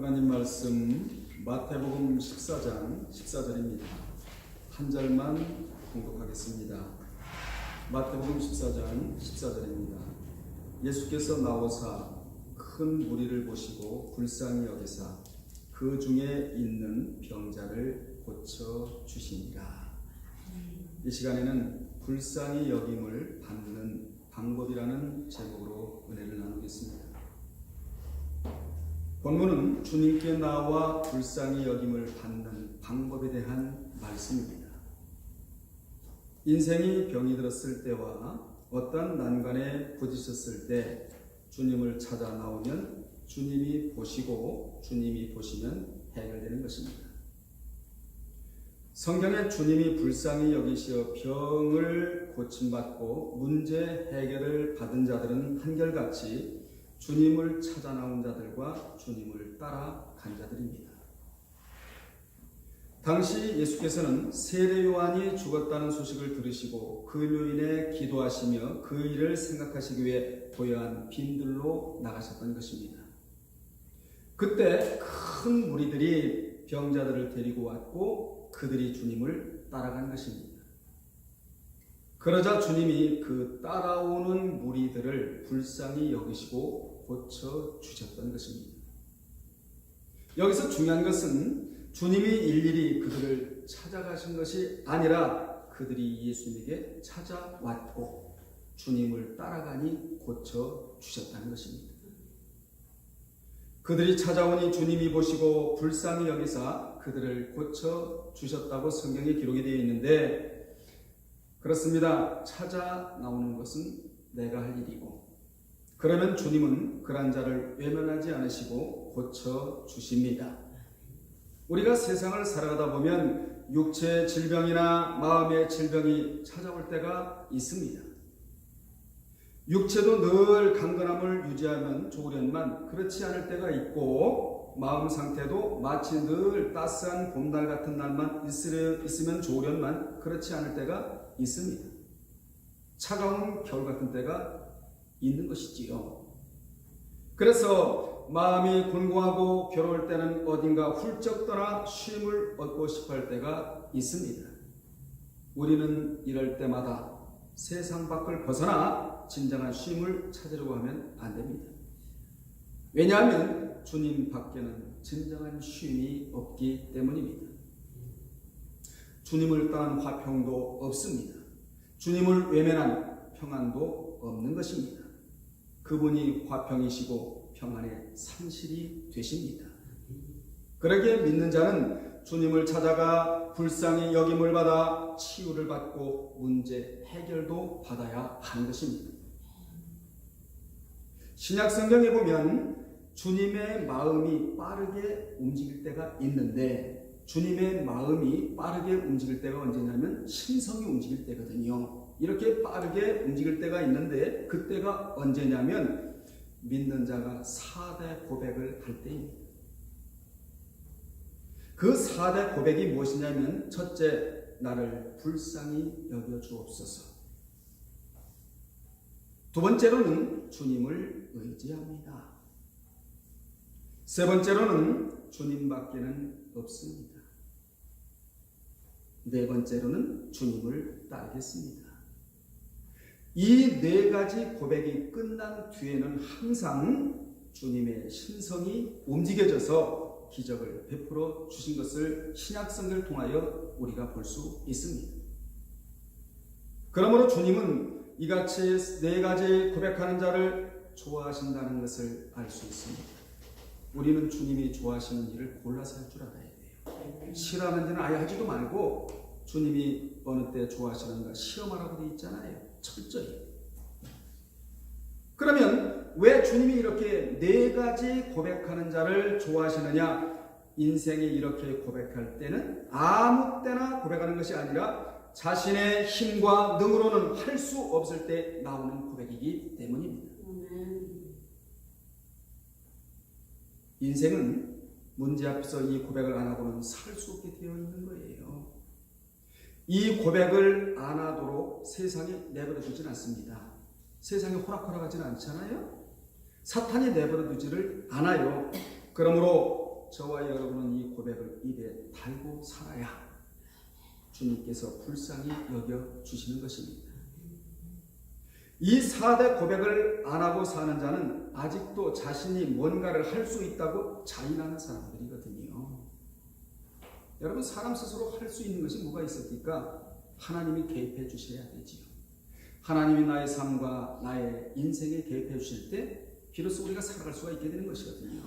하나님 말씀 마태복음 14장 14절입니다. 한 절만 공독하겠습니다. 마태복음 14장 14절입니다. 예수께서 나오사 큰 무리를 보시고 불쌍히 여기사 그 중에 있는 병자를 고쳐 주시니라. 이 시간에는 불쌍히 여김을 받는 방법이라는 제목으로 은혜를 나누겠습니다. 본문은 주님께 나와 불쌍히 여김을 받는 방법에 대한 말씀입니다. 인생이 병이 들었을 때와 어떤 난관에 부딪혔을 때 주님을 찾아 나오면 주님이 보시고 주님이 보시면 해결되는 것입니다. 성경에 주님이 불쌍히 여기시어 병을 고침받고 문제 해결을 받은 자들은 한결같이 주님을 찾아 나온 자들과 주님을 따라간 자들입니다. 당시 예수께서는 세례 요한이 죽었다는 소식을 들으시고 그로 인해 기도하시며 그 일을 생각하시기 위해 고요한 빈들로 나가셨던 것입니다. 그때 큰 무리들이 병자들을 데리고 왔고 그들이 주님을 따라간 것입니다. 그러자 주님이 그 따라오는 무리들을 불쌍히 여기시고 고쳐 주셨던 것입니다. 여기서 중요한 것은 주님이 일일이 그들을 찾아가신 것이 아니라 그들이 예수님에게 찾아왔고 주님을 따라가니 고쳐 주셨다는 것입니다. 그들이 찾아오니 주님이 보시고 불쌍히 여기사 그들을 고쳐 주셨다고 성경에 기록이 되어 있는데, 그렇습니다. 찾아 나오는 것은 내가 할 일이고, 그러면 주님은 그런 자를 외면하지 않으시고 고쳐 주십니다. 우리가 세상을 살아가다 보면 육체의 질병이나 마음의 질병이 찾아올 때가 있습니다. 육체도 늘 강건함을 유지하면 좋으련만 그렇지 않을 때가 있고, 마음 상태도 마치 늘 따스한 봄날 같은 날만 있으면 좋으련만 그렇지 않을 때가 있습니다. 차가운 겨울 같은 때가 있는 것이지요. 그래서 마음이 곤고하고 괴로울 때는 어딘가 훌쩍 떠나 쉼을 얻고 싶어 할 때가 있습니다. 우리는 이럴 때마다 세상 밖을 벗어나 진정한 쉼을 찾으려고 하면 안 됩니다. 왜냐하면 주님 밖에는 진정한 쉼이 없기 때문입니다. 주님을 떠난 화평도 없습니다. 주님을 외면한 평안도 없는 것입니다. 그분이 화평이시고 평안의 산실이 되십니다. 그러기에 믿는 자는 주님을 찾아가 불쌍히 여김을 받아 치유를 받고 문제 해결도 받아야 하는 것입니다. 신약 성경에 보면 주님의 마음이 빠르게 움직일 때가 있는데, 주님의 마음이 빠르게 움직일 때가 언제냐면 신성이 움직일 때거든요. 이렇게 빠르게 움직일 때가 있는데 그때가 언제냐면 믿는 자가 4대 고백을 할 때입니다. 그 4대 고백이 무엇이냐면, 첫째, 나를 불쌍히 여겨 주옵소서. 두 번째로는 주님을 의지합니다. 세 번째로는 주님밖에는 없습니다. 네 번째로는 주님을 따르겠습니다. 이 네 가지 고백이 끝난 뒤에는 항상 주님의 신성이 움직여져서 기적을 베풀어 주신 것을 신약성경을 통하여 우리가 볼 수 있습니다. 그러므로 주님은 이같이 네 가지 고백하는 자를 좋아하신다는 것을 알 수 있습니다. 우리는 주님이 좋아하시는 일을 골라서 할 줄 알아야 돼요. 싫어하는 일은 아예 하지도 말고 주님이 어느 때 좋아하시는가 시험하라고 되어 있잖아요. 철저히. 그러면 왜 주님이 이렇게 네 가지 고백하는 자를 좋아하시느냐? 인생이 이렇게 고백할 때는 아무 때나 고백하는 것이 아니라 자신의 힘과 능으로는 할 수 없을 때 나오는 고백이기 때문입니다. 인생은 문제 앞에서 이 고백을 안 하고는 살 수 없게 되어 있는 거예요. 이 고백을 안 하도록 세상에 내버려 두진 않습니다. 세상에 호락호락하지는 않잖아요. 사탄이 내버려 두지를 않아요. 그러므로 저와 여러분은 이 고백을 입에 달고 살아야 주님께서 불쌍히 여겨주시는 것입니다. 이 4대 고백을 안 하고 사는 자는 아직도 자신이 뭔가를 할 수 있다고 자인하는 사람들이거든요. 여러분, 사람 스스로 할 수 있는 것이 뭐가 있습니까? 하나님이 개입해 주셔야 되지요. 하나님이 나의 삶과 나의 인생에 개입해 주실 때 비로소 우리가 살아갈 수가 있게 되는 것이거든요.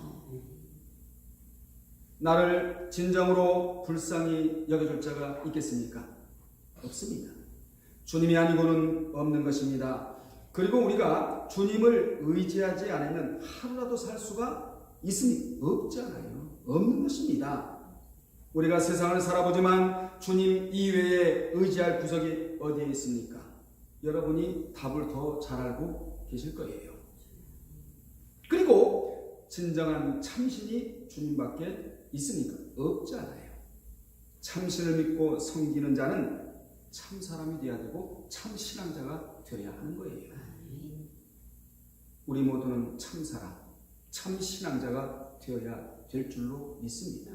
나를 진정으로 불쌍히 여겨줄 자가 있겠습니까? 없습니다. 주님이 아니고는 없는 것입니다. 그리고 우리가 주님을 의지하지 않으면 하루라도 살 수가 있습니까? 없잖아요. 없는 것입니다. 우리가 세상을 살아보지만 주님 이외에 의지할 구석이 어디에 있습니까? 여러분이 답을 더 잘 알고 계실 거예요. 그리고 진정한 참신이 주님밖에 있습니까? 없잖아요. 참신을 믿고 섬기는 자는 참 사람이 되어야 되고 참 신앙자가 되어야 하는 거예요. 우리 모두는 참 사람, 참 신앙자가 되어야 될 줄로 믿습니다.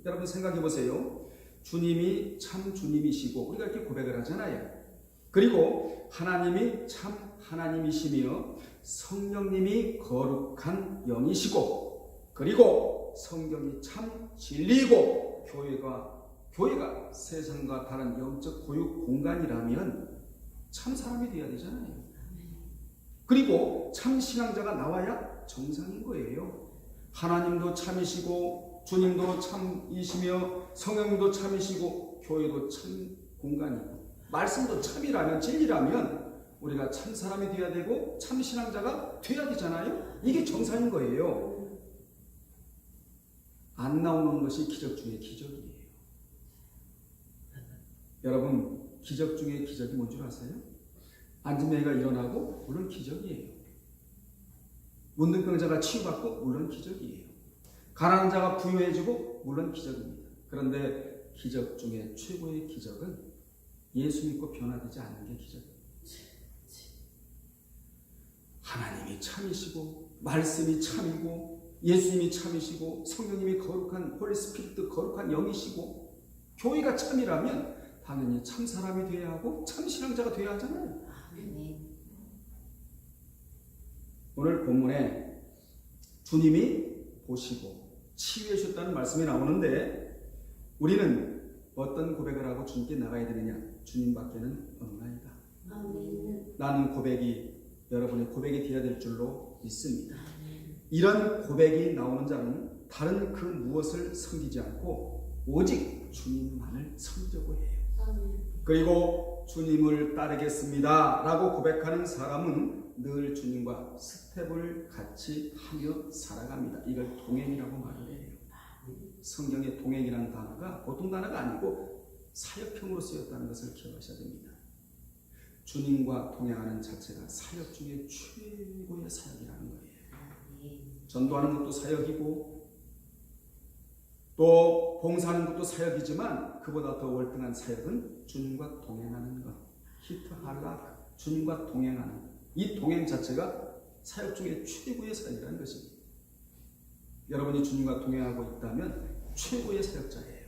여러분 생각해 보세요. 주님이 참 주님이시고 우리가 이렇게 고백을 하잖아요. 그리고 하나님이 참 하나님이시며 성령님이 거룩한 영이시고 그리고 성경이 참 진리이고 교회가 세상과 다른 영적 교육 공간이라면 참 사람이 되어야 되잖아요. 그리고 참 신앙자가 나와야 정상인 거예요. 하나님도 참이시고 주님도 참이시며 성령님도 참이시고 교회도 참 공간이고 말씀도 참이라면 진리라면 우리가 참 사람이 되어야 되고 참 신앙자가 되어야 되잖아요. 이게 정상인 거예요. 안 나오는 것이 기적 중의 기적이에요. 여러분, 기적 중의 기적이 뭔 줄 아세요? 안진뱅이가 일어나고 물론 기적이에요. 문둥병자가 치유받고 물론 기적이에요. 가난한 자가 부유해지고 물론 기적입니다. 그런데 기적 중에 최고의 기적은 예수 믿고 변화되지 않는 게 기적입니다. 하나님이 참이시고 말씀이 참이고 예수님이 참이시고 성령님이 거룩한 홀리 스피리트 거룩한 영이시고 교회가 참이라면 당연히 참 사람이 되어야 하고 참 신앙자가 되어야 하잖아요. 오늘 본문에 주님이 보시고 치유해 주셨다는 말씀이 나오는데 우리는 어떤 고백을 하고 주님께 나가야 되느냐? 주님밖에는 없나이다. 나는 고백이 여러분의 고백이 되어야 될 줄로 믿습니다. 이런 고백이 나오는 자는 다른 그 무엇을 섬기지 않고 오직 주님만을 섬기려고 해요. 그리고 주님을 따르겠습니다 라고 고백하는 사람은 늘 주님과 스텝을 같이 하며 살아갑니다. 이걸 동행이라고 말을 해요. 성경의 동행이라는 단어가 보통 단어가 아니고 사역형으로 쓰였다는 것을 기억하셔야 됩니다. 주님과 동행하는 자체가 사역 중에 최고의 사역이라는 거예요. 전도하는 것도 사역이고 또 봉사하는 것도 사역이지만 그보다 더 월등한 사역은 주님과 동행하는 것. 히트 할락, 주님과 동행하는 이 동행 자체가 사역 중에 최고의 사역이라는 것입니다. 여러분이 주님과 동행하고 있다면 최고의 사역자예요.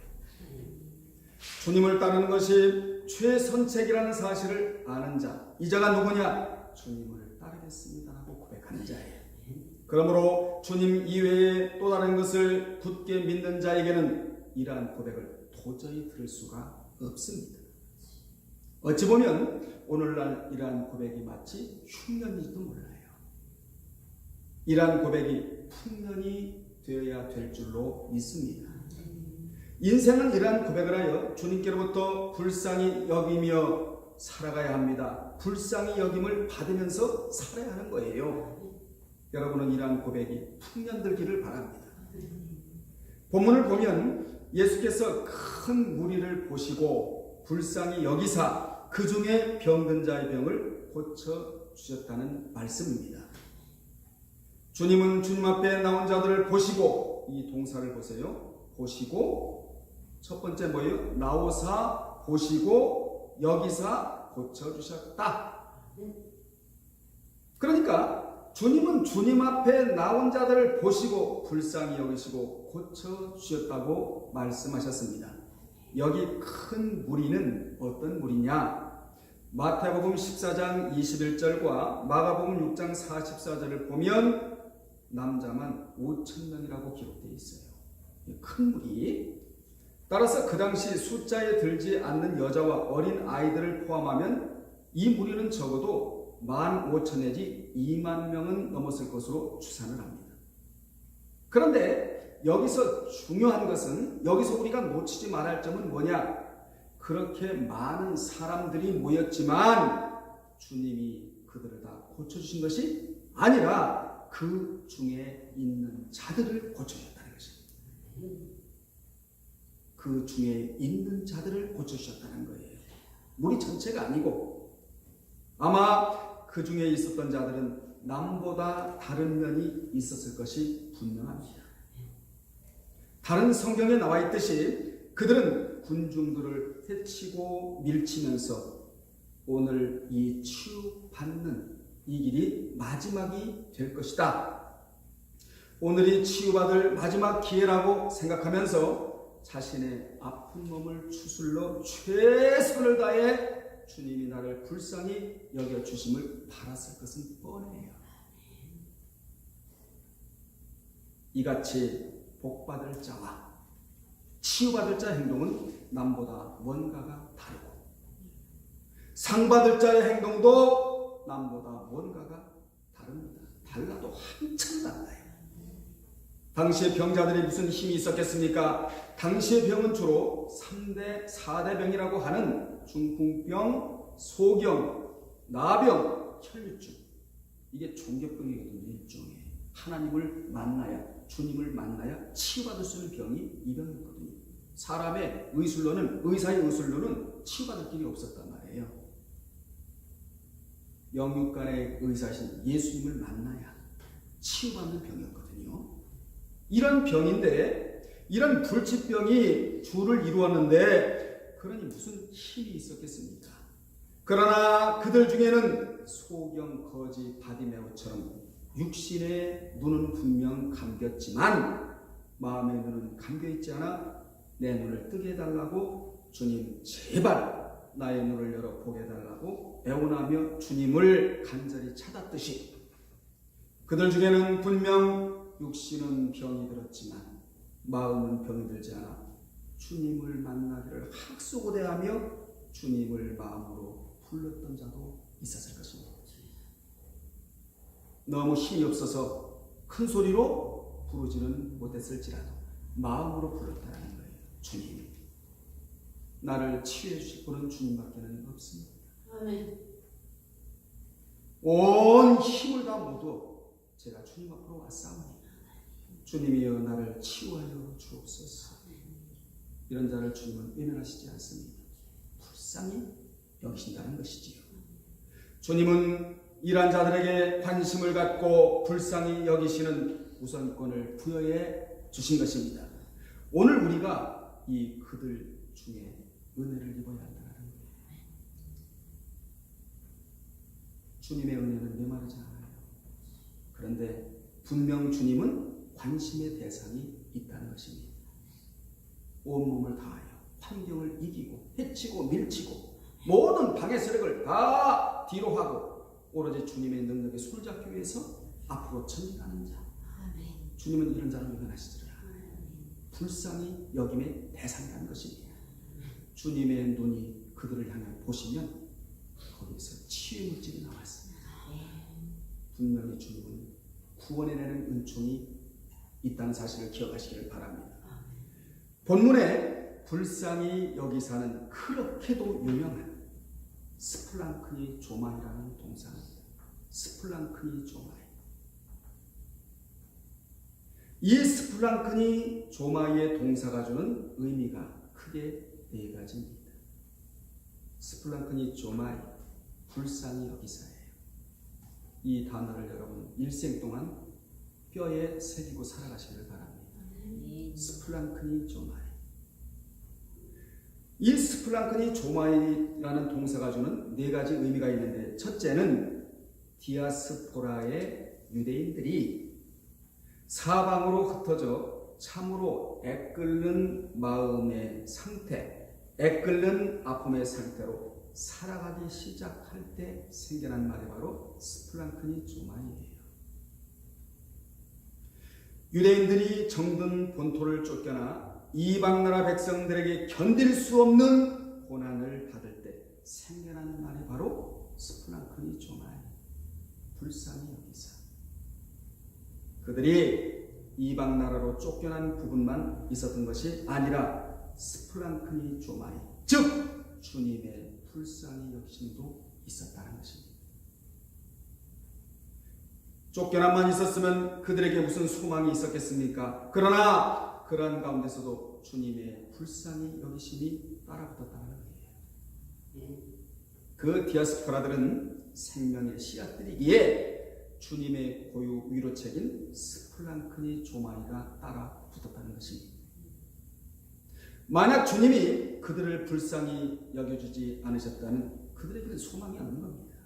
주님을 따르는 것이 최선책이라는 사실을 아는 자, 이 자가 누구냐? 주님을 따르겠습니다 하고 고백하는 자예요. 그러므로 주님 이외에 또 다른 것을 굳게 믿는 자에게는 이러한 고백을 도저히 들을 수가 없습니다. 어찌 보면 오늘날 이러한 고백이 마치 흉년인지도 몰라요. 이러한 고백이 풍년이 되어야 될 줄로 믿습니다. 인생은 이러한 고백을 하여 주님께로부터 불쌍히 여기며 살아가야 합니다. 불쌍히 여김을 받으면서 살아야 하는 거예요. 여러분은 이러한 고백이 풍년들기를 바랍니다. 본문을 보면 예수께서 큰 무리를 보시고 불쌍히 여기사 그 중에 병든 자의 병을 고쳐주셨다는 말씀입니다. 주님은 주님 앞에 나온 자들을 보시고 이 동사를 보세요. 보시고 첫 번째 뭐예요? 나오사 보시고 여기사 고쳐주셨다. 그러니까 주님은 주님 앞에 나온 자들을 보시고 불쌍히 여기시고 고쳐주셨다고 말씀하셨습니다. 여기 큰 무리는 어떤 무리냐? 마태복음 14장 21절과 마가복음 6장 44절을 보면 남자만 5,000명이라고 기록되어 있어요. 큰 무리. 따라서 그 당시 숫자에 들지 않는 여자와 어린 아이들을 포함하면 이 무리는 적어도 15,000 내지 2만 명은 넘었을 것으로 추산을 합니다. 그런데 여기서 중요한 것은, 여기서 우리가 놓치지 말아야 할 점은 뭐냐? 그렇게 많은 사람들이 모였지만 주님이 그들을 다 고쳐주신 것이 아니라 그 중에 있는 자들을 고쳐주셨다는 것입니다. 그 중에 있는 자들을 고쳐주셨다는 거예요. 무리 전체가 아니고, 아마 그 중에 있었던 자들은 남보다 다른 면이 있었을 것이 분명합니다. 다른 성경에 나와 있듯이 그들은 군중들을 해치고 밀치면서 오늘 이 치유받는 이 길이 마지막이 될 것이다. 오늘이 치유받을 마지막 기회라고 생각하면서 자신의 아픈 몸을 추슬러 최선을 다해 주님이 나를 불쌍히 여겨주심을 바랐을 것은 뻔해요. 이같이 복받을 자와 치유받을 자 행동은 남보다 뭔가가 다르고, 상받을 자의 행동도 남보다 뭔가가 다릅니다. 달라도 한참 달라요. 당시의 병자들이 무슨 힘이 있었겠습니까? 당시의 병은 주로 3대, 4대 병이라고 하는 중풍병, 소경, 나병, 혈류증. 이게 종교병이거든요. 일종의. 하나님을 만나야, 주님을 만나야 치유받을 수 있는 병이 이 병이거든요. 사람의 의술로는, 의사의 의술로는 치유받을 길이 없었단 말이에요. 영육간의 의사신 예수님을 만나야 치유받는 병이었거든요. 이런 병인데, 이런 불치병이 주를 이루었는데 그러니 무슨 힘이 있었겠습니까? 그러나 그들 중에는 소경, 거지, 바디메오처럼 육신의 눈은 분명 감겼지만 마음의 눈은 감겨있지 않아 내 눈을 뜨게 해달라고, 주님 제발 나의 눈을 열어 보게 해달라고 애원하며 주님을 간절히 찾았듯이, 그들 중에는 분명 육신은 병이 들었지만 마음은 병이 들지 않아 주님을 만나기를 학수고대하며 주님을 마음으로 불렀던 자도 있었을 것입니다. 너무 힘이 없어서 큰 소리로 부르지는 못했을지라도 마음으로 불렀다는 거예요. 주님, 나를 치유해 주실 분은 주님밖에는 없습니다. 아멘. 온 힘을 다 모두 제가 주님 앞으로 왔사오니 주님이여 나를 치유하여 주옵소서. 이런 자를 주님은 외면하시지 않습니다. 불쌍히 여기신다는 것이지요. 주님은 이러한 자들에게 관심을 갖고 불쌍히 여기시는 우선권을 부여해 주신 것입니다. 오늘 우리가 이 그들 중에 은혜를 입어야 한다는 거예요. 주님의 은혜는 메마르지 않아요. 그런데 분명 주님은 관심의 대상이 있다는 것입니다. 온몸을 다하여 환경을 이기고 해치고 밀치고 모든 방해 세력을 다 뒤로 하고 오로지 주님의 능력에 손을 잡기 위해서 앞으로 전진하는 자. 주님은 이런 자를 외면하시더라. 불쌍히 여김의 대상이라는 것입니다. 주님의 눈이 그들을 향해 보시면 거기서 치유 물질이 나왔습니다. 분명히 주님은 구원해내는 은총이 있다는 사실을 기억하시기를 바랍니다. 본문에 불쌍히 여기사는 그렇게도 유명한 스플랑크니 조마이라는 동사입니다. 스플랑크니 조마이. 이 스플랑크니 조마이의 동사가 주는 의미가 크게 네 가지입니다. 스플랑크니 조마이, 불쌍히 여기사예요. 이 단어를 여러분 일생 동안 뼈에 새기고 살아가시기를 바랍니다. 스플랑크니 조마이. 이 스플랑크니 조마이라는 동사가 주는 네 가지 의미가 있는데, 첫째는 디아스포라의 유대인들이 사방으로 흩어져 참으로 애끓는 마음의 상태, 애끓는 아픔의 상태로 살아가기 시작할 때 생겨난 말이 바로 스플랑크니 조마이예요. 유대인들이 정든 본토를 쫓겨나 이방나라 백성들에게 견딜 수 없는 고난을 받을 때 생겨난 말이 바로 스플랑크니 조마이, 불쌍히 여기사. 그들이 이방나라로 쫓겨난 부분만 있었던 것이 아니라 스플랑크니 조마이, 즉 주님의 불쌍히 여기심도 있었다는 것입니다. 쫓겨남만 있었으면 그들에게 무슨 소망이 있었겠습니까? 그러나 그러한 가운데서도 주님의 불쌍히 여기심이 따라붙었다는 거예요. 그 디아스포라들은 생명의 씨앗들이기에 주님의 고유 위로책인 스플랑크니 조마이가 따라붙었다는 것입니다. 만약 주님이 그들을 불쌍히 여겨주지 않으셨다면 그들에게는 소망이 없는 겁니다.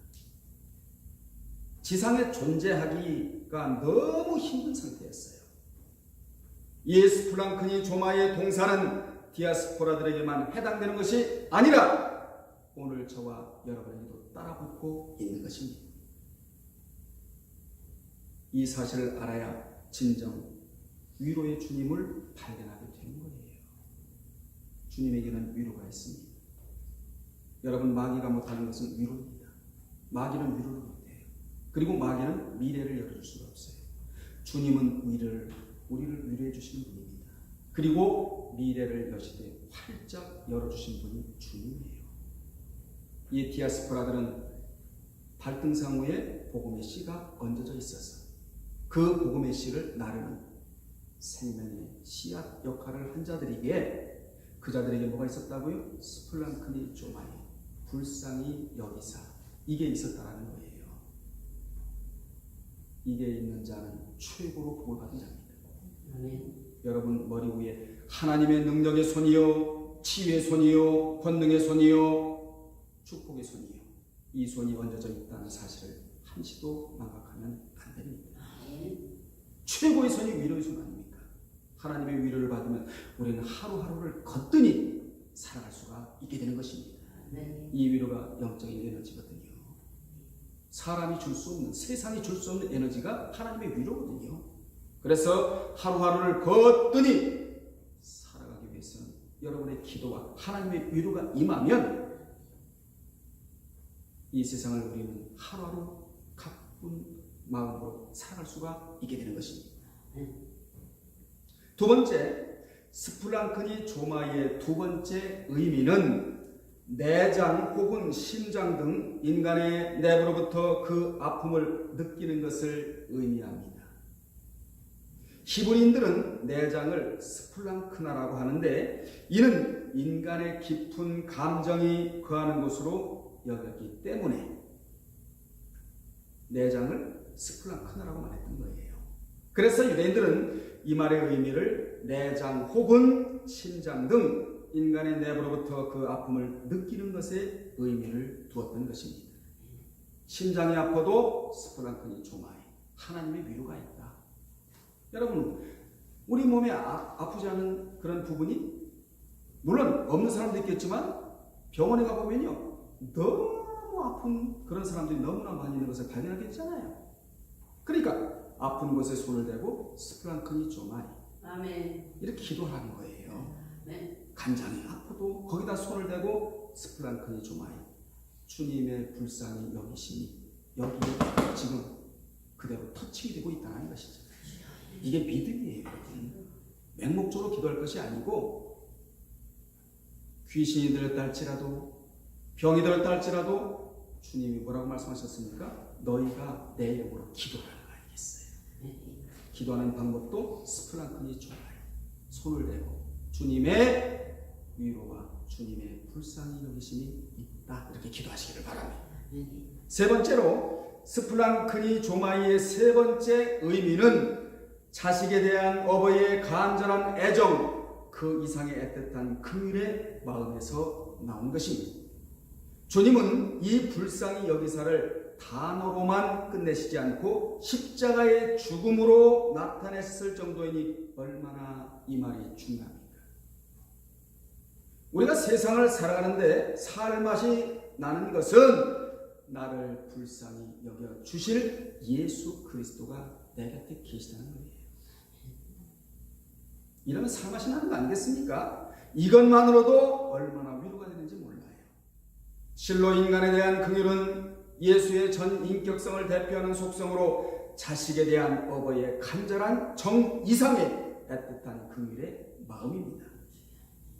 지상에 존재하기가 너무 힘든 상태였어요. 이 스플랑크니 조마이의 동사는 디아스포라들에게만 해당되는 것이 아니라 오늘 저와 여러분에게도 따라붙고 있는 것입니다. 이 사실을 알아야 진정 위로의 주님을 발견하게 되는 거예요. 주님에게는 위로가 있습니다. 여러분, 마귀가 못하는 것은 위로입니다. 마귀는 위로를 못해요. 그리고 마귀는 미래를 열어줄 수가 없어요. 주님은 우리를 위로해 주시는 분입니다. 그리고 미래를 여시되 활짝 열어주신 분이 주님이에요. 이 디아스포라들은 발등상 위에 복음의 씨가 얹어져 있어서 그 복음의 씨를 나르는 생명의 씨앗 역할을 한 자들이기에 그 자들에게 뭐가 있었다고요? 스플랑크니 조마이, 불쌍히 여기사, 이게 있었다라는 거예요. 이게 있는 자는 최고로 복을 받은 자입니다. 여러분 머리 위에 하나님의 능력의 손이요, 치유의 손이요, 권능의 손이요, 축복의 손이요, 이 손이 얹어져 있다는 사실을 한시도 망각하면 안 됩니다. 최고의 손이 위로의 손 아닙니까? 하나님의 위로를 받으면 우리는 하루하루를 거뜬히 살아갈 수가 있게 되는 것입니다. 이 위로가 영적인 에너지거든요. 사람이 줄 수 없는, 세상이 줄 수 없는 에너지가 하나님의 위로거든요. 그래서 하루하루를 거뜬히 살아가기 위해서는 여러분의 기도와 하나님의 위로가 임하면 이 세상을 우리는 하루하루 가쁜 마음으로 살아갈 수가 있게 되는 것입니다. 두 번째, 스플랑크니 조마이의 두 번째 의미는 내장 혹은 심장 등 인간의 내부로부터 그 아픔을 느끼는 것을 의미합니다. 히브리인들은 내장을 스플랑크나라고 하는데 이는 인간의 깊은 감정이 거하는 곳으로 여겼기 때문에 내장을 스플랑크나라고 말했던 거예요. 그래서 유대인들은 이 말의 의미를 내장 혹은 심장 등 인간의 내부로부터 그 아픔을 느끼는 것에 의미를 두었던 것입니다. 심장이 아파도 스플랑크니 조마이, 하나님의 위로가 있다. 여러분, 우리 몸에 아프지 않은 그런 부분이 물론 없는 사람도 있겠지만 병원에 가보면요 너무 아픈 그런 사람들이 너무나 많이 있는 것을 발견하게 되잖아요. 그러니까 아픈 곳에 손을 대고 스플랑크니 조마이, 아멘, 이렇게 기도하는 거예요. 네. 간장이 아파도 거기다 손을 대고 스플랑크니 조마이, 주님의 불쌍히 여기심이 여기에 지금 그대로 터치가 되고 있다는 것이죠. 이게 믿음이에요. 맹목적으로 기도할 것이 아니고 귀신이 들었다 할지라도 병이 들었다 할지라도 주님이 뭐라고 말씀하셨습니까? 너희가 내 이름으로 기도하라 알겠어요. 기도하는 방법도 스플랑크니 조마이, 손을 대고 주님의 위로와 주님의 불쌍히 여기심이 있다, 이렇게 기도하시기를 바랍니다. 세 번째로 스플랑크니 조마이의 세 번째 의미는 자식에 대한 어버이의 간절한 애정, 그 이상의 애틋한 긍휼의 마음에서 나온 것입니다. 주님은 이 불쌍히 여기사를 단어로만 끝내시지 않고 십자가의 죽음으로 나타냈을 정도이니 얼마나 이 말이 중요합니까? 우리가 세상을 살아가는데 살맛이 나는 것은 나를 불쌍히 여겨 주실 예수 그리스도가 내 곁에 계시다는 거예요. 이러면 살맛이 나는 거 아니겠습니까? 이것만으로도 얼마나 위로가 되는지 몰라요. 실로 인간에 대한 긍휼은 예수의 전 인격성을 대표하는 속성으로 자식에 대한 어버이의 간절한 정 이상의 애틋한 긍휼의 마음입니다.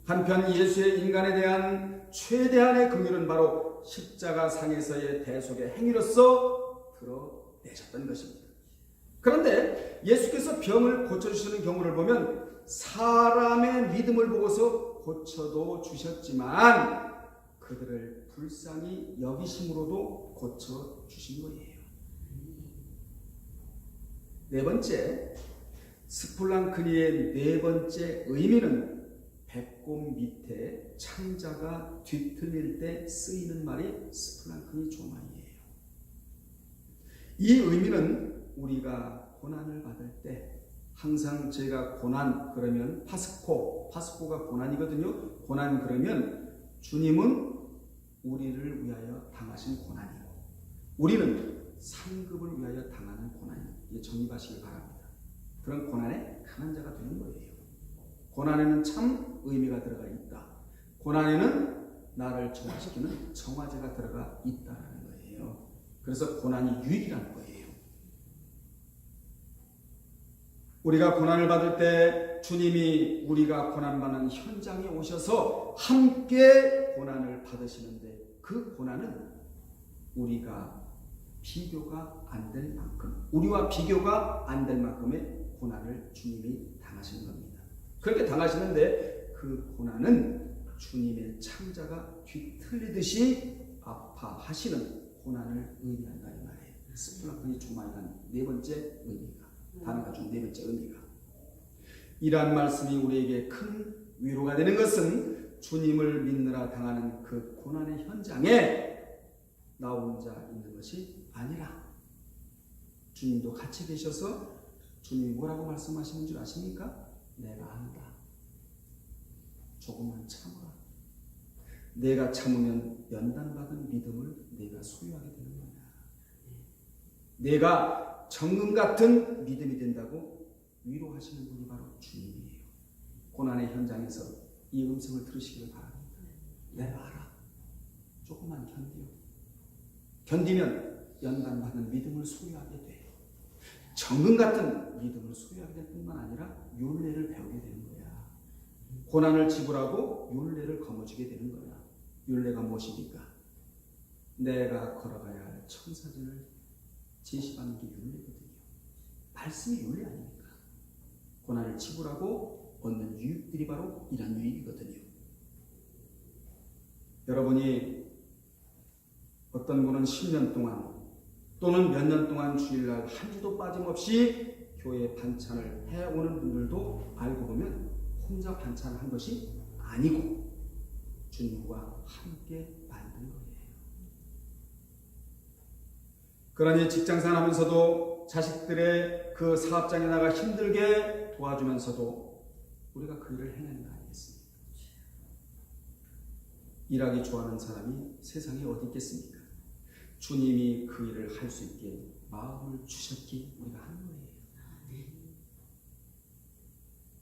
한편 예수의 인간에 대한 최대한의 긍휼은 바로 십자가 상에서의 대속의 행위로서 드러내셨던 것입니다. 그런데 예수께서 병을 고쳐주시는 경우를 보면 사람의 믿음을 보고서 고쳐도 주셨지만 그들을 불쌍히 여기심으로도 고쳐주신 거예요. 네 번째, 스폴랑크니의 네 번째 의미는 배꼽 밑에 창자가 뒤틀릴 때 쓰이는 말이 스폴랑크니 조마이예요. 이 의미는 우리가 고난을 받을 때 항상 제가 고난 그러면 파스코가 고난이거든요. 고난 그러면 주님은 우리를 위하여 당하신 고난이고 우리는 상급을 위하여 당하는 고난이에요. 정립하시길 바랍니다. 그런 고난에 강한 자가 되는 거예요. 고난에는 참 의미가 들어가 있다. 고난에는 나를 정화시키는 정화제가 들어가 있다는 거예요. 그래서 고난이 유익이라는 거예요. 우리가 고난을 받을 때 주님이 우리가 고난받는 현장에 오셔서 함께 고난을 받으시는데 그 고난은 우리가 비교가 안 될 만큼 우리와 비교가 안 될 만큼의 고난을 주님이 당하시는 겁니다. 그렇게 당하시는데 그 고난은 주님의 창자가 뒤틀리듯이 아파하시는 고난을 의미한다 이 말이에요. 스폴랑크니 조마이란 네 번째 의미가 단어가 중 네 번째 의미가 이러한 말씀이 우리에게 큰 위로가 되는 것은 주님을 믿느라 당하는 그 고난의 현장에 나 혼자 있는 것이 아니라 주님도 같이 계셔서 주님이 뭐라고 말씀하시는 줄 아십니까? 내가 안다. 조금만 참아라. 내가 참으면 연단받은 믿음을 내가 소유하게 되는 거야. 내가 정금 같은 믿음이 된다고 위로하시는 분이 바로 주님이에요. 고난의 현장에서 이 음성을 들으시길 바랍니다. 내가 알아. 조금만 견디면 연단받는 믿음을 소유하게 돼요. 정금 같은 믿음을 소유하게 될 뿐만 아니라 율례를 배우게 되는 거야. 고난을 지불하고 율례를 거머쥐게 되는 거야. 율례가 무엇입니까? 내가 걸어가야 할 청사진을 제시하는 게 율례거든요. 말씀이 율례 아닙니까? 고난을 지불하고 얻는 유익들이 바로 이런 유익이거든요. 여러분이 어떤 분은 10년 동안 또는 몇 년 동안 주일날 한 주도 빠짐없이 교회 반찬을 해오는 분들도 알고 보면 혼자 반찬을 한 것이 아니고 주님과 함께 만든 거예요. 그러니 직장생활 하면서도 자식들의 그 사업장에 나가 힘들게 도와주면서도 우리가 그 일을 해내는 거 아니겠습니까? 일하기 좋아하는 사람이 세상에 어디 있겠습니까? 주님이 그 일을 할 수 있게 마음을 주셨기 우리가 하는 거예요.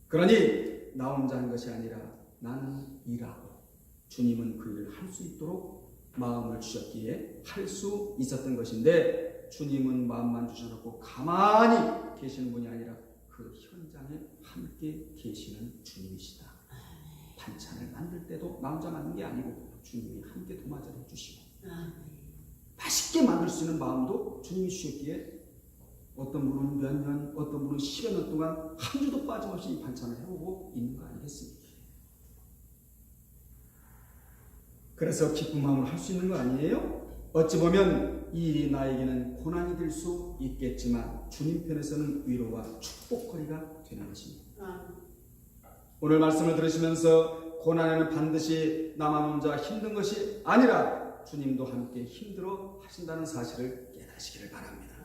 그러니 나 혼자 하는 것이 아니라 나는 일하고 주님은 그 일을 할 수 있도록 마음을 주셨기에 할 수 있었던 것인데 주님은 마음만 주셔놓고 가만히 계시는 분이 아니라 그 현장에 함께 계시는 주님이시다. 반찬을 만들 때도 나 혼자 만든 게 아니고 주님이 함께 도맡아 주시고 맛있게 만들 수 있는 마음도 주님이 주셨기에 어떤 분은 몇 년, 어떤 분은 10여 년 동안 한 주도 빠짐없이 이 반찬을 해오고 있는 거 아니겠습니까? 그래서 기쁜 마음으로 할 수 있는 거 아니에요? 어찌 보면 이 일이 나에게는 고난이 될 수 있겠지만 주님 편에서는 위로와 축복거리가 되는 것입니다. 오늘 말씀을 들으시면서 고난에는 반드시 나만 혼자 힘든 것이 아니라 주님도 함께 힘들어 하신다는 사실을 깨달으시기를 바랍니다.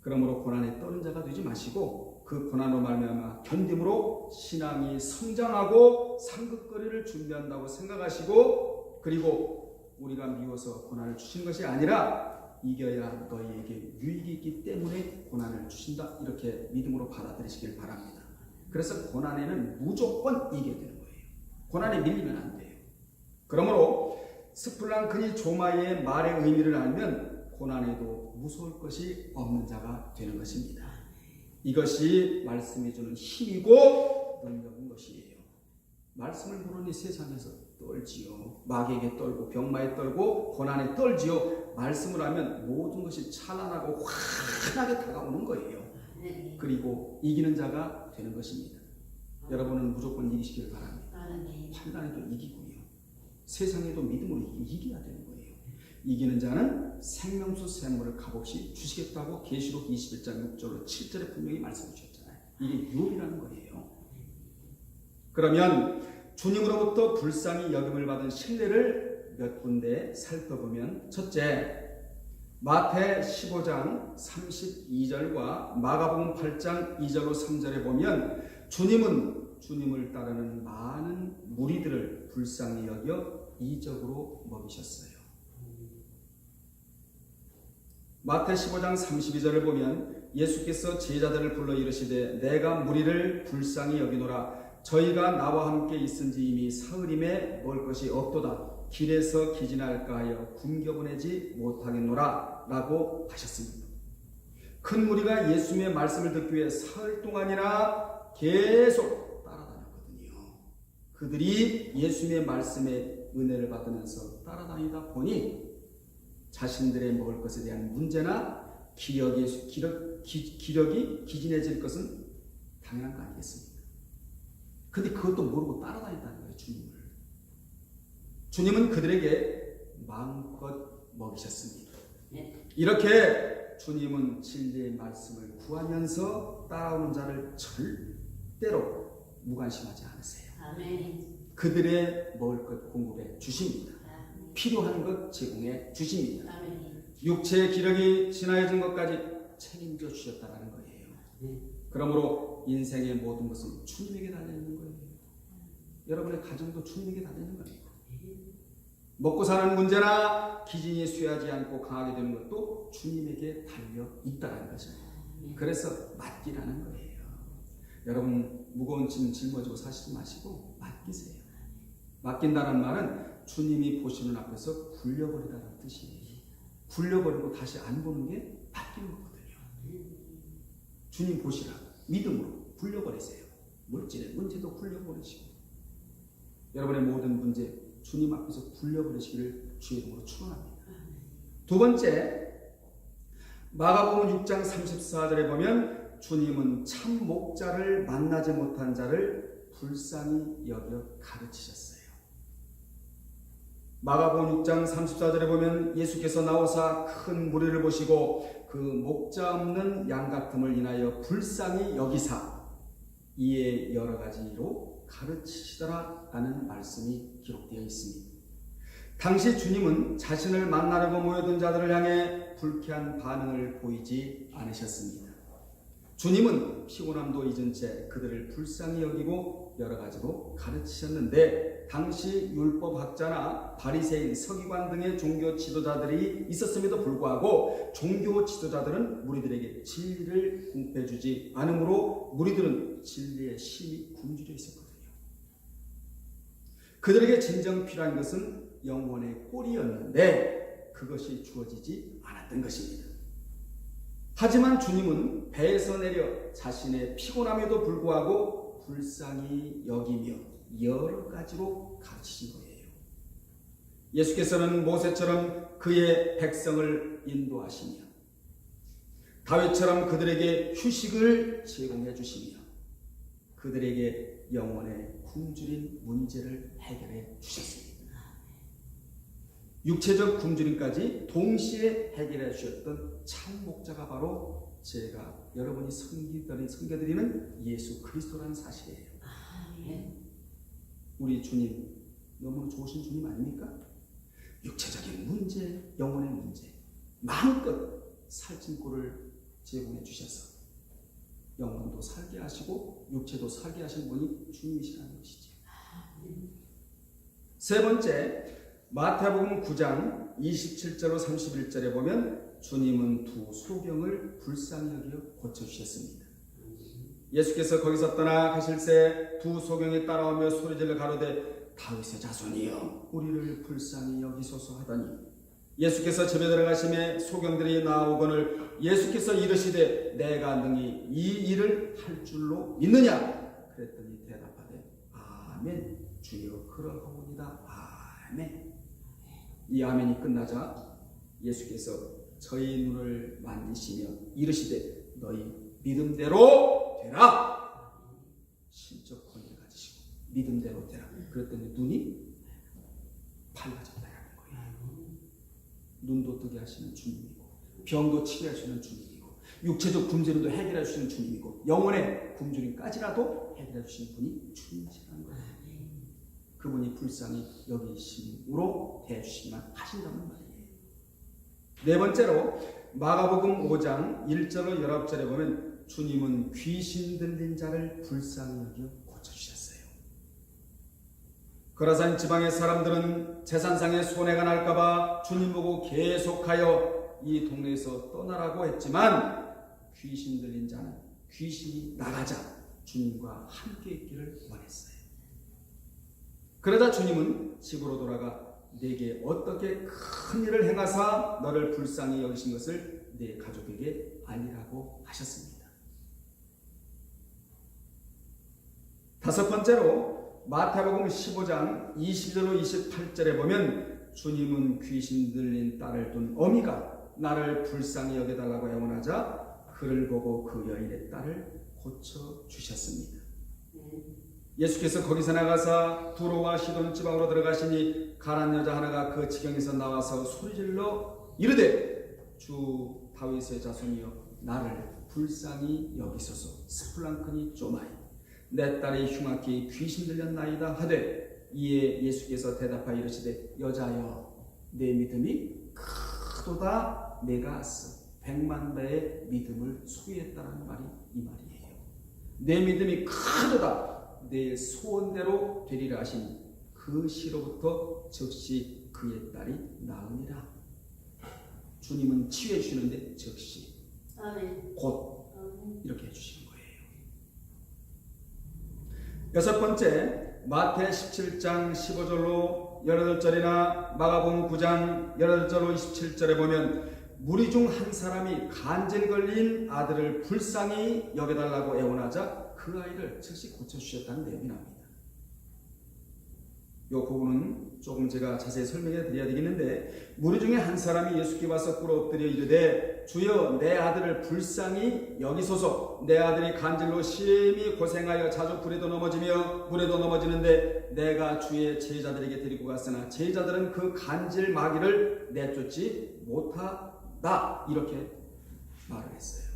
그러므로 고난에 떠는 자가 되지 마시고 그 고난으로 말미암아 견딤으로 신앙이 성장하고 상급거리를 준비한다고 생각하시고, 그리고 우리가 미워서 고난을 주신 것이 아니라 이겨야 너희에게 유익이 있기 때문에 고난을 주신다, 이렇게 믿음으로 받아들이시길 바랍니다. 그래서 고난에는 무조건 이겨야 되는 거예요. 고난에 밀리면 안 돼요. 그러므로 스플랑크니 조마이의 말의 의미를 알면 고난에도 무서울 것이 없는 자가 되는 것입니다. 이것이 말씀이 주는 힘이고 능력인 것이에요. 말씀을 모르니 세상에서 떨지요. 마귀에게 떨고 병마에 떨고 고난에 떨지요. 말씀을 하면 모든 것이 찬란하고 환하게 다가오는 거예요. 그리고 이기는 자가 되는 것입니다. 여러분은 무조건 이기시기를 바랍니다. 환난에도 이기고요. 세상에도 믿음으로 이겨야 되는 거예요. 이기는 자는 생명수 샘물을 값없이 주시겠다고 계시록 21장 6절로 7절에 분명히 말씀해 주셨잖아요. 이게 유업이라는 거예요. 그러면 주님으로부터 불쌍히 여김을 받은 신뢰를 몇 군데 살펴보면, 첫째, 마태 15장 32절과 마가복음 8장 2절로 3절에 보면 주님은 주님을 따르는 많은 무리들을 불쌍히 여겨 이적으로 먹이셨어요. 마태 15장 32절을 보면 예수께서 제자들을 불러 이르시되 내가 무리를 불쌍히 여기노라. 저희가 나와 함께 있은지 이미 사흘임에 먹을 것이 없도다. 길에서 기진할까 하여 굶겨보내지 못하겠노라 라고 하셨습니다. 큰 무리가 예수님의 말씀을 듣기 위해 사흘 동안이나 계속 따라다녔거든요. 그들이 예수님의 말씀에 은혜를 받으면서 따라다니다 보니 자신들의 먹을 것에 대한 문제나 기력이 기진해질 것은 당연한 거 아니겠습니까? 근데 그것도 모르고 따라다닌다는 거예요. 주님은 그들에게 마음껏 먹이셨습니다. 이렇게 주님은 진리의 말씀을 구하면서 따라오는 자를 절대로 무관심하지 않으세요. 그들의 먹을 것 공급해 주십니다. 필요한 것 제공해 주십니다. 육체의 기력이 진화해진 것까지 책임져 주셨다는 거예요. 그러므로 인생의 모든 것은 주님에게 달려있는 거예요. 여러분의 가정도 주님에게 달려있는 거예요. 먹고 사는 문제나 기진이 쇠하지 않고 강하게 되는 것도 주님에게 달려있다는 거죠. 그래서 맡기라는 거예요. 여러분 무거운 짐 짊어지고 사시지 마시고 맡기세요. 맡긴다는 말은 주님이 보시는 앞에서 굴려버리다는 뜻이에요. 굴려버리고 다시 안 보는 게 맡기는 거거든요. 주님 보시라. 믿음으로 굴려버리세요. 물질의 문제도 굴려버리시고 여러분의 모든 문제 주님 앞에서 굴려버리시기를 주의 이름으로 축원합니다. 두 번째, 마가복음 6장 34절에 보면 주님은 참 목자를 만나지 못한 자를 불쌍히 여겨 가르치셨어요. 마가복음 6장 34절에 보면 예수께서 나오사 큰 무리를 보시고 그 목자 없는 양 같음을 인하여 불쌍히 여기사 이에 여러 가지로 가르치시더라 라는 말씀이 기록되어 있습니다. 당시 주님은 자신을 만나려고 모여든 자들을 향해 불쾌한 반응을 보이지 않으셨습니다. 주님은 피곤함도 잊은 채 그들을 불쌍히 여기고 여러 가지로 가르치셨는데 당시 율법학자나 바리새인, 서기관 등의 종교 지도자들이 있었음에도 불구하고 종교 지도자들은 무리들에게 진리를 공급해주지 않으므로 무리들은 진리의 심히 굶주려 있었거든요. 그들에게 진정 필요한 것은 영혼의 꼴이었는데 그것이 주어지지 않았던 것입니다. 하지만 주님은 배에서 내려 자신의 피곤함에도 불구하고 불쌍히 여기며 여러 가지로 가르치신 거예요. 예수께서는 모세처럼 그의 백성을 인도하시며 다윗처럼 그들에게 휴식을 제공해 주시며 그들에게 영혼의 굶주린 문제를 해결해 주셨습니다. 육체적 굶주림까지 동시에 해결해 주셨던 참 목자가 바로 제가 여러분이 섬겨드리는 예수 그리스도라는 사실이에요. 우리 주님 너무 좋으신 주님 아닙니까? 육체적인 문제, 영혼의 문제 마음껏 살찐 꼴을 제공해 주셔서 영혼도 살게 하시고 육체도 살게 하신 분이 주님이시라는 것이죠. 세 번째, 마태복음 9장 27절로 31절에 보면 주님은 두 소경을 불쌍히 여겨 고쳐주셨습니다. 예수께서 거기서 떠나가실새 두 소경이 따라오며 소리질러 가로되 다윗의 자손이여 우리를 불쌍히 여기소서 하더니 예수께서 집에 들어가심에 소경들이 나오거늘 예수께서 이르시되 내가 능히 이 일을 할 줄로 믿느냐? 그랬더니 대답하되 아멘 주여 그러하오니이다. 아멘. 이 아멘이 끝나자 예수께서 저희 눈을 만지시며 이르시되 너희 믿음대로 되라. 신적 권위를 가지시고 믿음대로 되라. 그랬더니 눈이 밝아졌다는 거예요. 눈도 뜨게 하시는 주님이고 병도 치료하시는 주님이고 육체적 굶주림도 해결해 주시는 주님이고 영혼의 굶주림까지라도 해결해 주시는 분이 주님이시라는 거예요. 그분이 불쌍히 여기심으로 대해주시기만 하신다는 말이에요. 네 번째로 마가복음 5장 1절로 19절에 보면 주님은 귀신 들린 자를 불쌍히 여겨 고쳐주셨어요. 거라산 지방의 사람들은 제산상에 손해가 날까봐 주님 보고 계속하여 이 동네에서 떠나라고 했지만 귀신 들린 자는 귀신이 나가자 주님과 함께 있기를 원했어요. 그러자 주님은 집으로 돌아가 내게 어떻게 큰 일을 행하사 너를 불쌍히 여기신 것을 내 가족에게 알리라고 하셨습니다. 다섯 번째로 마태복음 15장 20절로 28절에 보면 주님은 귀신 들린 딸을 둔 어미가 나를 불쌍히 여겨달라고 애원하자 그를 보고 그 여인의 딸을 고쳐주셨습니다. 예수께서 거기서 나가사 두로와 시돈 지방으로 들어가시니 가난 여자 하나가 그 지경에서 나와서 소리질러 이르되 주 다윗의 자손이여 나를 불쌍히 여기소서. 스플랑크니 쪼마이 내 딸이 흉악히 귀신 들렸나이다 하되 이에 예수께서 대답하여 이르시되 여자여 내 믿음이 크도다. 내가 100만 배의 믿음을 소유했다는 말이 이 말이에요. 내 믿음이 크도다. 내 소원대로 되리라 하시니 그 시로부터 즉시 그의 딸이 나으니라. 주님은 치유해 주시는데 즉시 곧 이렇게 해주시는 거예요. 여섯 번째, 마태 17장 15절로 18절이나 마가복음 9장 18절로 27절에 보면 무리 중 한 사람이 간질 걸린 아들을 불쌍히 여겨달라고 애원하자 그 아이를 즉시 고쳐주셨다는 내용이 나옵니다. 이 부분은 조금 제가 자세히 설명해 드려야 되겠는데 무리 중에 한 사람이 예수께 와서 꿇어 엎드려 이르되 주여 내 아들을 불쌍히 여기소서. 내 아들이 간질로 심히 고생하여 자주 불에도 넘어지며 물에도 넘어지는데 내가 주의 제자들에게 데리고 갔으나 제자들은 그 간질 마귀를 내쫓지 못하다. 이렇게 말을 했어요.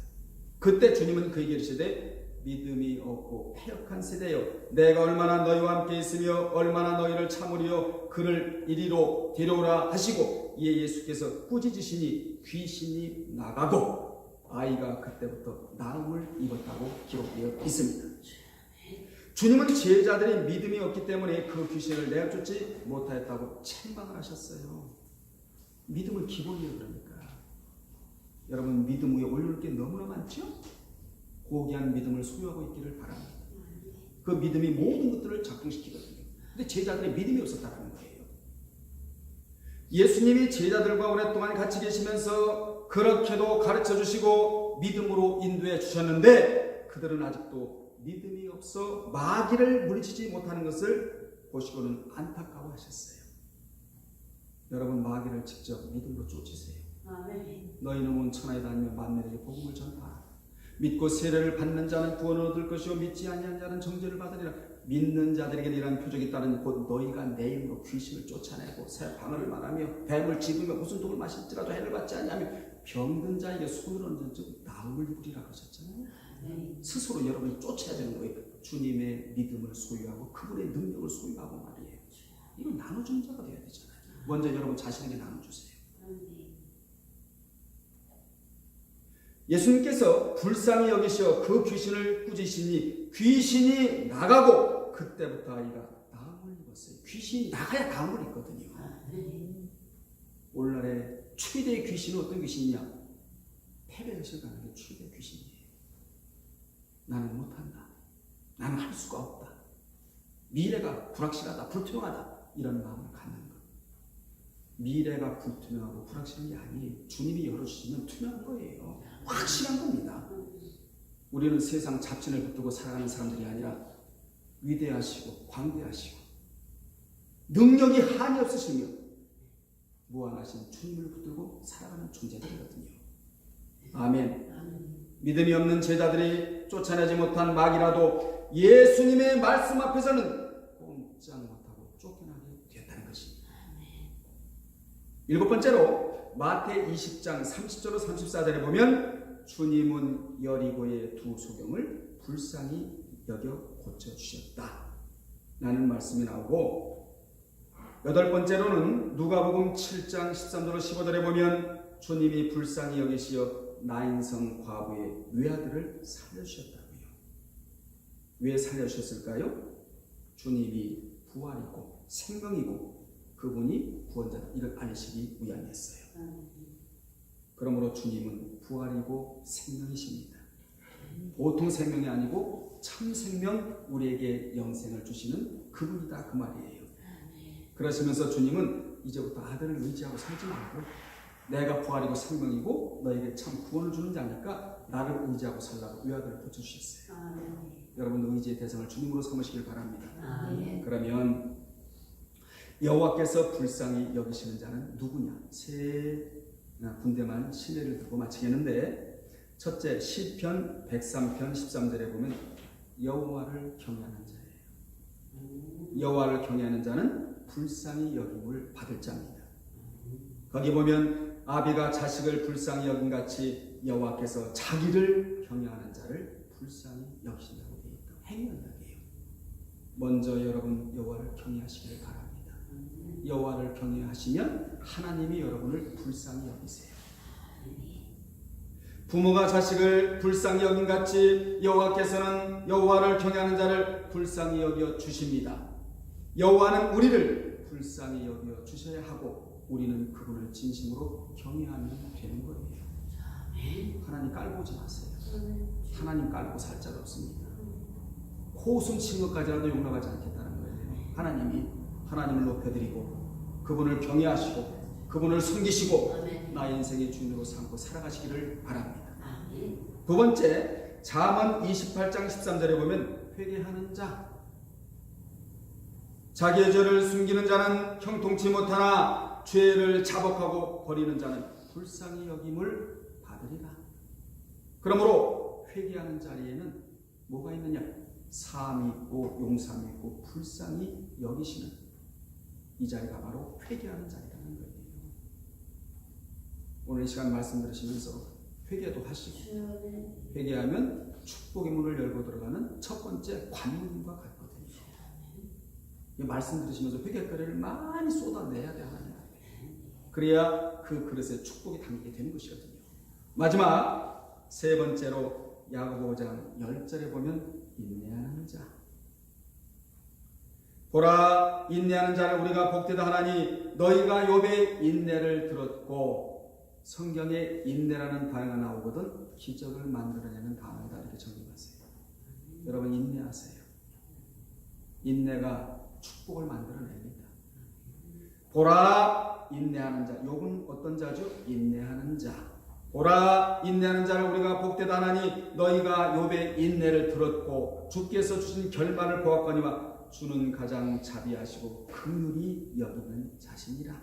그때 주님은 그에게 이르시되 믿음이 없고 패역한 세대여 내가 얼마나 너희와 함께 있으며 얼마나 너희를 참으리요 그를 이리로 데려오라 하시고 이에 예수께서 꾸짖으시니 귀신이 나가고 아이가 그때부터 나음을 입었다고 기록되어 있습니다. 주님은 제자들이 믿음이 없기 때문에 그 귀신을 내쫓지 못하였다고 책망을 하셨어요. 믿음은 기본이에요. 그러니까 여러분 믿음 위에 올려놓을 게 너무나 많죠? 고귀한 믿음을 소유하고 있기를 바랍니다. 그 믿음이 모든 것들을 작동시키거든요. 근데 제자들의 믿음이 없었다는 거예요. 예수님이 제자들과 오랫동안 같이 계시면서 그렇게도 가르쳐 주시고 믿음으로 인도해 주셨는데 그들은 아직도 믿음이 없어 마귀를 물리치지 못하는 것을 보시고는 안타까워하셨어요. 여러분 마귀를 직접 믿음으로 쫓으세요. 너희 놈은 천하에 다니며 만민에게 복음을 전파하라. 믿고 세례를 받는 자는 구원을 얻을 것이요 믿지 아니한 자는 정죄를 받으리라. 믿는 자들에게 이러한 표적이 따르니 곧 너희가 내 이름으로 귀신을 쫓아내고 새 방언을 말하며 뱀을 집으며 무슨 독을 마실지라도 해를 받지 아니하며 병든 자에게 손을 얹은 즉 나음을 입으리라 하셨잖아요. 스스로 여러분이 쫓아야 되는 거예요. 주님의 믿음을 소유하고 그분의 능력을 소유하고 말이에요. 이건 나눠주는 자가 되어야 되잖아요. 먼저 여러분 자신에게 나눠주세요. 예수님께서 불쌍히 여기셔 그 귀신을 꾸짖으시니 귀신이 나가고 그때부터 아이가 나음을 입었어요. 귀신이 나가야 나음을 입거든요. 오늘날의 최대의 귀신은 어떤 귀신이냐? 패배의식을 가는 게 최대의 귀신이에요. 나는 못한다. 나는 할 수가 없다. 미래가 불확실하다. 불투명하다. 이런 마음을 갖는 것. 미래가 불투명하고 불확실한 게 아니에요. 주님이 열어주시면 투명한 거예요. 확실한 겁니다. 우리는 세상 잡신을 붙들고 살아가는 사람들이 아니라 위대하시고 광대하시고 능력이 한이 없으시며 무한하신 주님을 붙들고 살아가는 존재들이거든요. 아멘. 믿음이 없는 제자들이 쫓아내지 못한 마귀라도 예수님의 말씀 앞에서는 꼼짝 못하고 쫓겨나게 되었다는 것입니다. 일곱 번째로 마태 20장 30절로 34절에 보면 주님은 여리고의 두 소경을 불쌍히 여겨 고쳐주셨다 라는 말씀이 나오고, 여덟 번째로는 누가복음 7장 13절로 15절에 보면 주님이 불쌍히 여기시어 나인성 과부의 외아들을 살려주셨다고요. 왜 살려주셨을까요? 주님이 부활이고 생명이고 그분이 구원자다, 이걸 알리시기 위함이었어요. 그러므로 주님은 부활이고 생명이십니다. 보통 생명이 아니고 참 생명, 우리에게 영생을 주시는 그분이다, 그 말이에요. 그러시면서 주님은 이제부터 아들을 의지하고 살지 말고 내가 부활이고 생명이고 너에게 참 구원을 주는 자니까 나를 의지하고 살라고 외아들을 고쳐주셨어요. 여러분 의지의 대상을 주님으로 삼으시길 바랍니다. 그러면 여호와께서 불쌍히 여기시는 자는 누구냐? 세 군데만 신뢰를 듣고 마치겠는데, 첫째 시편 103편 13절에 보면 여호와를 경외하는 자예요. 여호와를 경외하는 자는 불쌍히 여김을 받을 자입니다. 거기 보면 아비가 자식을 불쌍히 여긴 같이 여호와께서 자기를 경외하는 자를 불쌍히 여기신다고 되어 있다. 행위한다고요. 먼저 여러분 여호와를 경외하시기를 바랍니다. 여호와를 경외하시면 하나님이 여러분을 불쌍히 여기세요. 부모가 자식을 불쌍히 여긴 같이 여호와께서는 여호와를 경외하는 자를 불쌍히 여겨 주십니다. 여호와는 우리를 불쌍히 여겨 주셔야 하고 우리는 그분을 진심으로 경외하면 되는 거예요. 하나님 깔고 오지 마세요. 하나님 깔고 살 자가 없습니다. 코웃음 치는 것까지라도 용납하지 않겠다는 거예요. 하나님을 높여드리고 그분을 경외하시고 그분을 섬기시고 나의 인생의 주인으로 삼고 살아가시기를 바랍니다. 두 번째, 잠언 28장 13절에 보면 회개하는 자, 자기의 죄를 숨기는 자는 형통치 못하나 죄를 자복하고 버리는 자는 불쌍히 여김을 받으리라. 그러므로 회개하는 자리에는 뭐가 있느냐? 사함이 있고 용삼이 있고 불쌍히 여기시는 이 자리가 바로 회개하는 자리라는 거예요. 오늘 이 시간 말씀 들으시면서 회개도 하시고, 회개하면 축복의 문을 열고 들어가는 첫 번째 관문과 같거든요. 이 말씀 들으시면서 회개거리를 많이 쏟아내야 돼, 하나님 앞에. 그래야 그 그릇에 축복이 담기게 되는 것이거든요. 마지막 세 번째로 야고보 5장 10절에 보면 인내하는 자. 보라, 인내하는 자를 우리가 복되다 하나니 너희가 욥의 인내를 들었고, 성경에 인내라는 단어가 나오거든 기적을 만들어내는 단어다, 이렇게 정리하세요. 여러분 인내하세요. 인내가 축복을 만들어냅니다. 보라, 인내하는 자. 욥은 어떤 자죠? 인내하는 자. 보라, 인내하는 자를 우리가 복되다 하나니 너희가 욥의 인내를 들었고 주께서 주신 결말을 보았거니와 주는 가장 자비하시고 긍휼히 여기는 자신이라.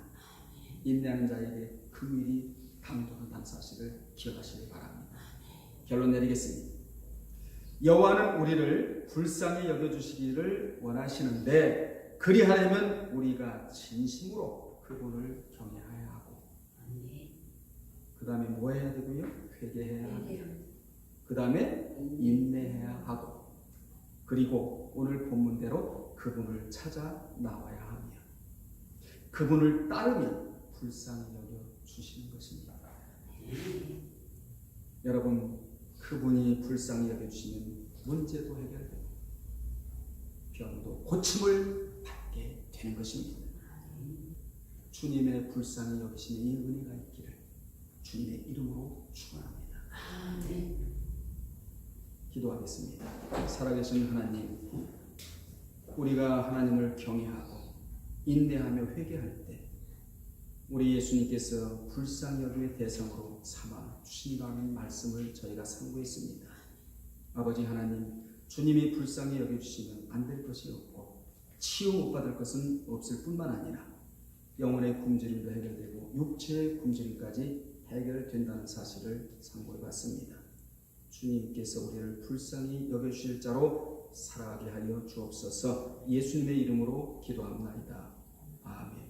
인내하는 자에게 긍휼이 당도한다는 사실을 기억하시기 바랍니다. 결론 내리겠습니다. 여호와는 우리를 불쌍히 여겨주시기를 원하시는데 그리하려면 우리가 진심으로 그분을 경외해야 하고, 그 다음에 뭐 해야 되고요? 회개해야 하고요. 그 다음에 인내해야 하고, 그리고 오늘 본문대로 그분을 찾아 나와야 하며, 그분을 따르면 불쌍히 여겨 주시는 것입니다. 여러분, 그분이 불쌍히 여겨 주시면 문제도 해결되고 병도 고침을 받게 되는 것입니다. 주님의 불쌍히 여기시는 이 은혜가 있기를 주님의 이름으로 축원합니다. 기도하겠습니다. 살아계신 하나님, 우리가 하나님을 경외하고 인내하며 회개할 때 우리 예수님께서 불쌍히 여김의 대상으로 삼아 주신다는 말씀을 저희가 상고했습니다. 아버지 하나님, 주님이 불쌍히 여겨주시면 안 될 것이 없고 치유 못 받을 것은 없을 뿐만 아니라 영혼의 굶주림도 해결되고 육체의 굶주림까지 해결된다는 사실을 상고해봤습니다. 주님께서 우리를 불쌍히 여겨주실 자로 살아가게 하여 주옵소서. 예수님의 이름으로 기도합니다. 아멘.